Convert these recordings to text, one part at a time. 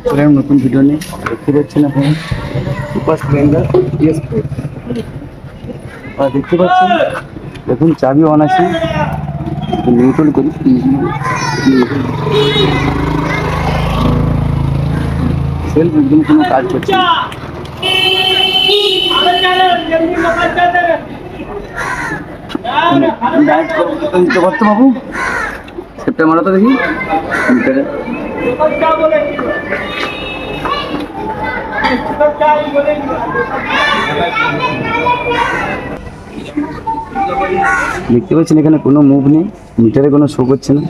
চলেন নতুন ভিডিও নিয়ে দেখতে পাচ্ছেন আপনারা সুপার স্প্লেন্ডার PS4 আর দেখতে পাচ্ছেন দেখুন চাবি অন আছে নিউট্রাল করি সেলফ একদম কোনো কাজ করছে না। দিতে পারতো বাবু সেপ্টা মারা তো দেখি দেখতে পাচ্ছেন এখানে কোনো মুভ নেই, মিটারে কোনো শো করছে না।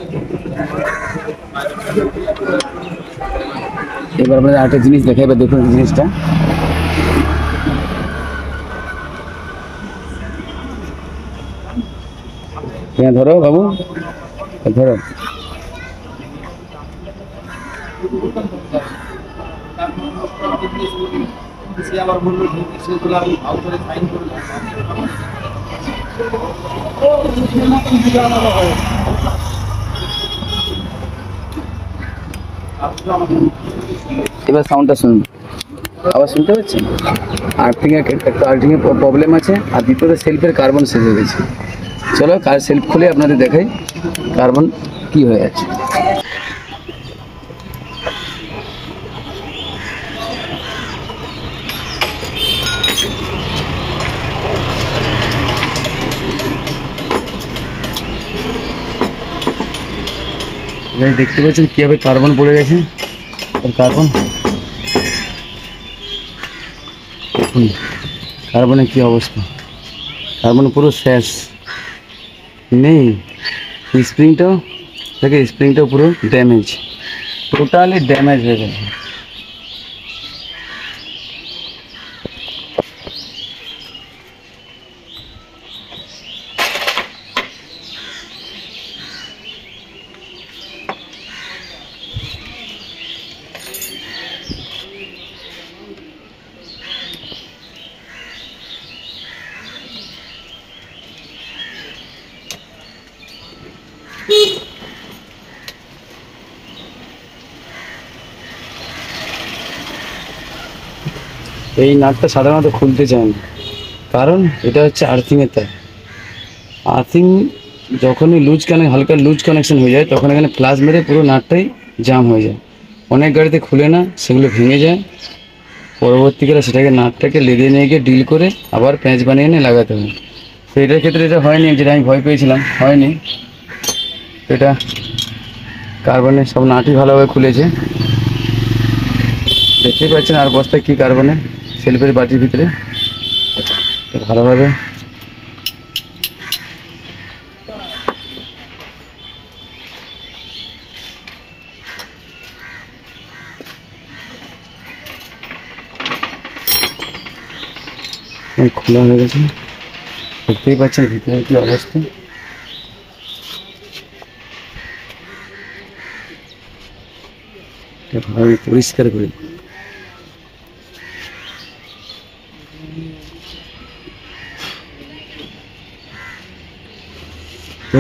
এবার আপনাদের আরেকটা জিনিস দেখাই, এবার দেখুন জিনিসটা হ্যাঁ ধরো বাবু ধরো আবার বললো সেগুলো আমি আউটরে সাইন করে এবার সাউন্ডটা শুনুন, আবার শুনতে পাচ্ছেন? আর্থিংয়ের প্রবলেম আছে, আর দ্বিতীয়ত সেলফের কার্বন শেষ হয়ে গেছে। চলো কার সেলফ খুলে আপনাদের দেখাই কার্বন কি হয়ে আছে। দেখতে পাচ্ছেন কিভাবে কার্বন পড়ে গেছে, কার্বন কার্বনের কি অবস্থা, কার্বন পুরো শেষ নেই। স্প্রিংটাও পুরো ড্যামেজ, টোটালি ড্যামেজ হয়ে গেছে। এই নাটটা সাধারণত খুলতে চায় না, কারণ এটা হচ্ছে আর্থিংয়ের তার। আর্থিং যখনই হালকা লুজ কানেকশন হয়ে যায়, তখন এখানে ফ্লাশ মেরে পুরো নাটটাই জাম হয়ে যায়। অনেক গাড়িতে খুলে না, সেগুলো ভেঙে যায়। পরবর্তীকালে সেটাকে নাটটাকে লেদে নিয়ে গিয়ে ডিল করে আবার প্যাঁচ বানিয়ে এনে লাগাতে হয়। তো এটার ক্ষেত্রে এটা হয়নি, যেটা আমি ভয় পেয়েছিলাম হয়নি। এটা কার্বনের সব নাটই ভালোভাবে খুলেছে, দেখতেই পাচ্ছেন। আর বস্তায় কী কার্বনের সেলফের বাটির ভিতরে ভালোভাবে খোলা হয়ে গেছে, দেখতেই পাচ্ছেন ভিতরে কি অবস্থা। ভালোভাবে পরিষ্কার করে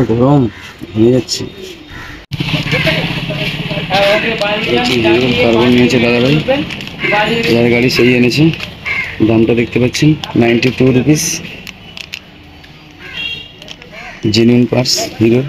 গরম হয়ে যাচ্ছে। কার্বন নিয়েছে দাদাভাই, যার গাড়ি সেই এনেছে। দামটা দেখতে পাচ্ছেন 92 রুপিস, জেনুইন পার্টস হিরোর।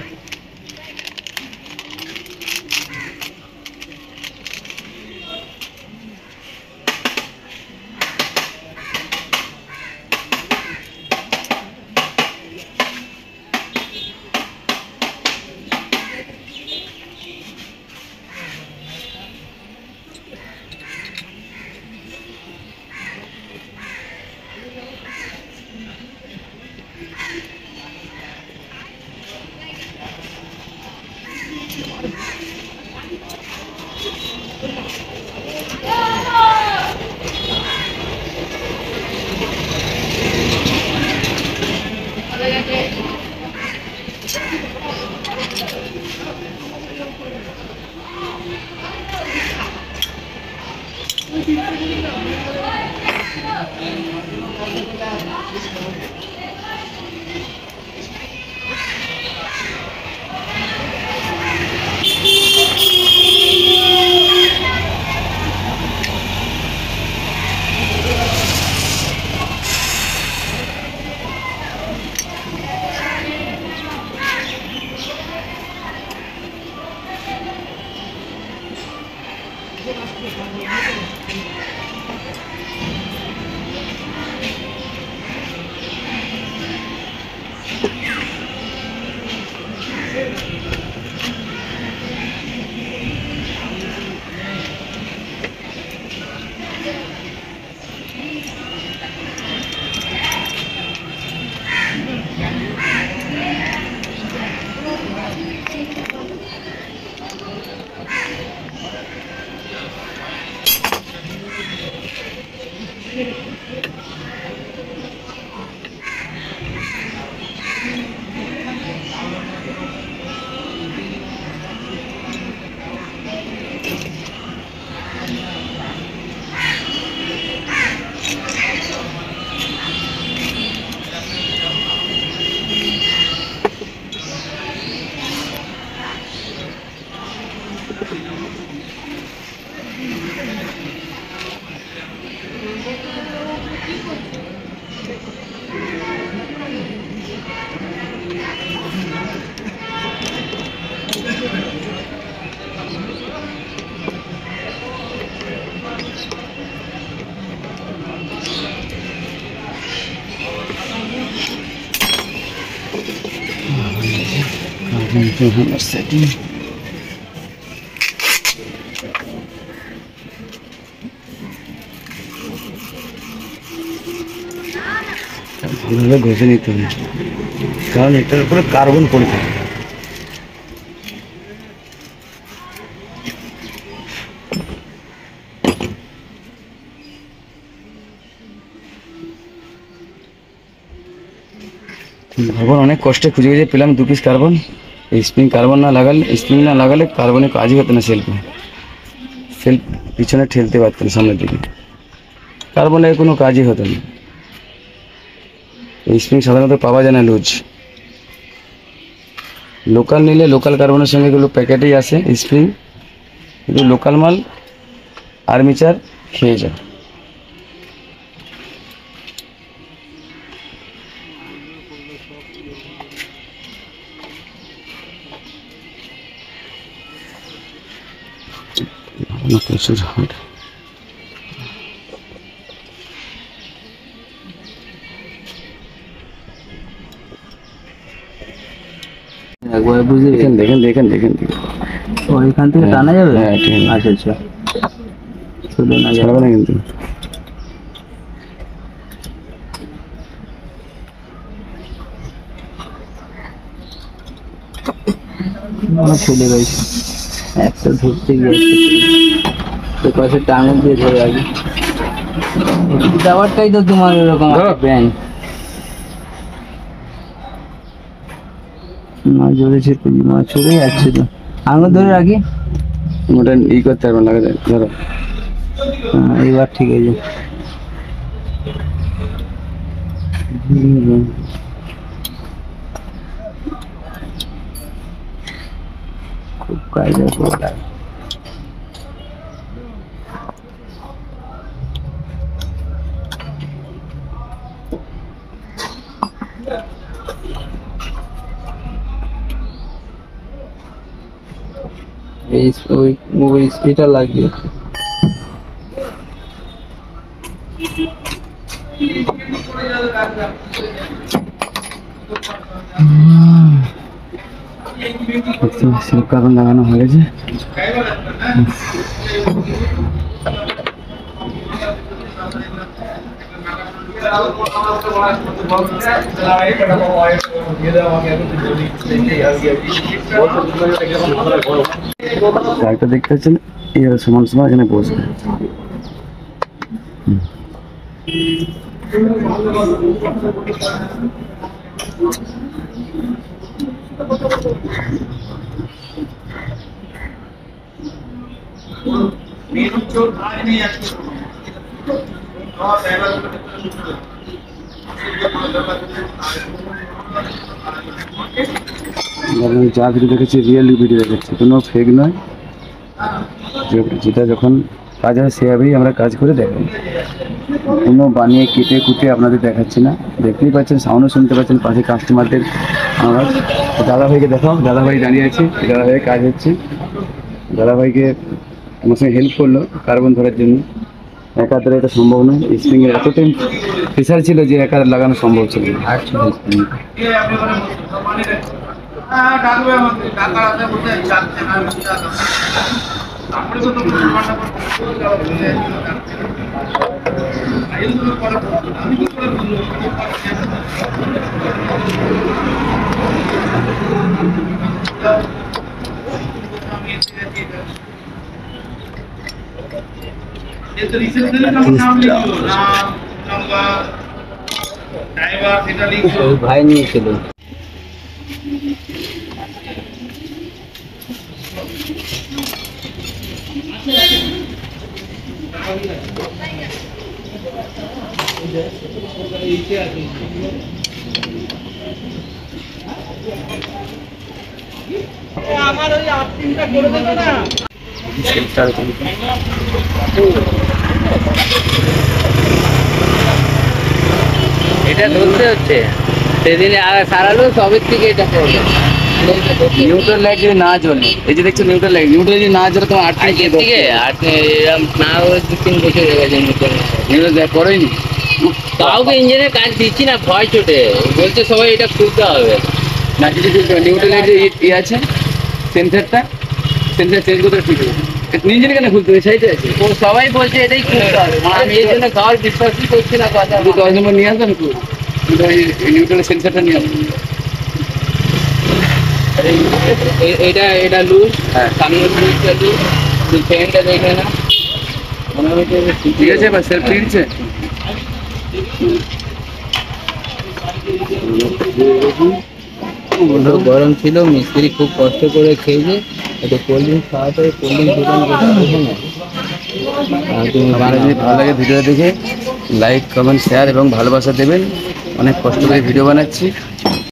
সেটিং ভালোভাবে ঘষে নিতে হবে, কারণ এটার উপরে কার্বন পড়ে থাকে। কার্বন অনেক কষ্টে খুঁজে খুঁজে পেলাম 2 পিস কার্বন। এই কার্বন না লাগালে কার্বনে কাজই হতো না, সেলফ পিছনে ঠেলতে পারতেন সামনের দিকে, কার্বনের কোনো কাজই হতো না। এই স্প্রিং সাধারণত পাওয়া যায় না লুজ, লোকাল নিলে লোকাল কার্বনের সঙ্গে এগুলো প্যাকেটেই আসে স্প্রিং, কিন্তু লোকাল মাল আর্মিচার খেয়ে যায়। প্রচুর হার্ড। একবার বুঝে দেখেন ওইখান থেকে টানা যাবে। হ্যাঁ ঠিক আছে, আচ্ছা চলে না ছাড়বে না কিন্তু। চলে গেছে একটা ধরতে গিয়েছে তো পাশে টাঙন দিয়ে ধরে আগে ব্যাপারটাই তো তোমার এরকম ব্যাংক মাছ ধরেছে, মাছ চলে যাচ্ছে তো আঙুল ধরে রাখি, ওটা ই করতে পারবেন, লাগা যায় ধরো। এইবার ঠিক আছে। খুব কায়দা করে লাগে। ওই এটা লাগিয়ে সিল্ক কার্বন লাগানো হয়ে গেছে। গাড়িটা দেখতে পাচ্ছেন, এইভাবে সমান সমান এখানে বসবে। যা ভিডিও দেখেছি রিয়েল ভিডিও দেখেছি, কোনো ফেক নয়। যেটা যখন কাজ হয় সেভাবেই আমরা কাজ করে দেখাই, কোনো বানিয়ে কেটে কুটে আপনাদের দেখাচ্ছি না। দেখতেই পাচ্ছেন, সাউন্ডও শুনতে পাচ্ছেন পাশে কাস্টমারদের আওয়াজ। দাদাভাইকে দেখাও, দাদাভাই দাঁড়িয়ে আছে, দাদাভাইয়ের কাজ হচ্ছে। দাদাভাইকে আমার সঙ্গে হেল্প করলো কার্বন ধরার জন্য। একা হাতে এটা সম্ভব নয়, স্প্রিংয়ের এতটাই প্রেশার ছিল যে একা হাতে লাগানো সম্ভব ছিল না। আর ছিল স্প্রিং। ওই ভাই নিয়েছিল। আমার ওই আর্থিংটা করে দেবে না। এটা ধরতে হচ্ছে সেদিন সারালো সবের থেকে এটা করলো। নিউট্রাল লাইট যদি না জ্বলে, এই যে দেখছো নিউট্রাল লাইট, নিউট্রাল যদি না জ্বলে তোমার আর্থিং আজকের থেকে এরকম না হলে 2-3 বছর হয়ে গেছে নিউট্রাল লাইট করেনি। কাউকে ইঞ্জিনের কাজ দিচ্ছি না, ভয় চোটে বলছে সবাই এটা খুলতে হবে। না কিছু নিউট্রাল লাইট যে আছে সেন্সারটা, সেন্সার চেঞ্জ করতে ঠিক আছে। ইঞ্জিন কেন খুলতে হবে, সাইডে আছে। ও সবাই বলছে এটাই খুলতে হবে, আমি এই জন্য কাউর বিশ্বাসই করছি না কথা। শুধু 10 নম্বর নিয়ে আসবেন তো, নিউট্রালের সেন্সারটা নিয়ে আসবেন। এটা লুজ, হ্যাঁ। সামনের লুজটা লুজ, ফ্যানটা দেখে না মনে হচ্ছে ঠিক আছে, এবার সেলফ দিচ্ছে। গরম ছিল, মিস্ত্রি খুব কষ্ট করে খেয়েছে। একটু কোল্ড ড্রিঙ্কস খাওয়াতে, কোল্ড ড্রিঙ্কস দোকান দেখে না। আর তুমি আমার যদি ভালো লাগে ভিডিও দেখে লাইক কমেন্ট শেয়ার এবং ভালোবাসা দেবেন। অনেক কষ্ট করে ভিডিও বানাচ্ছি।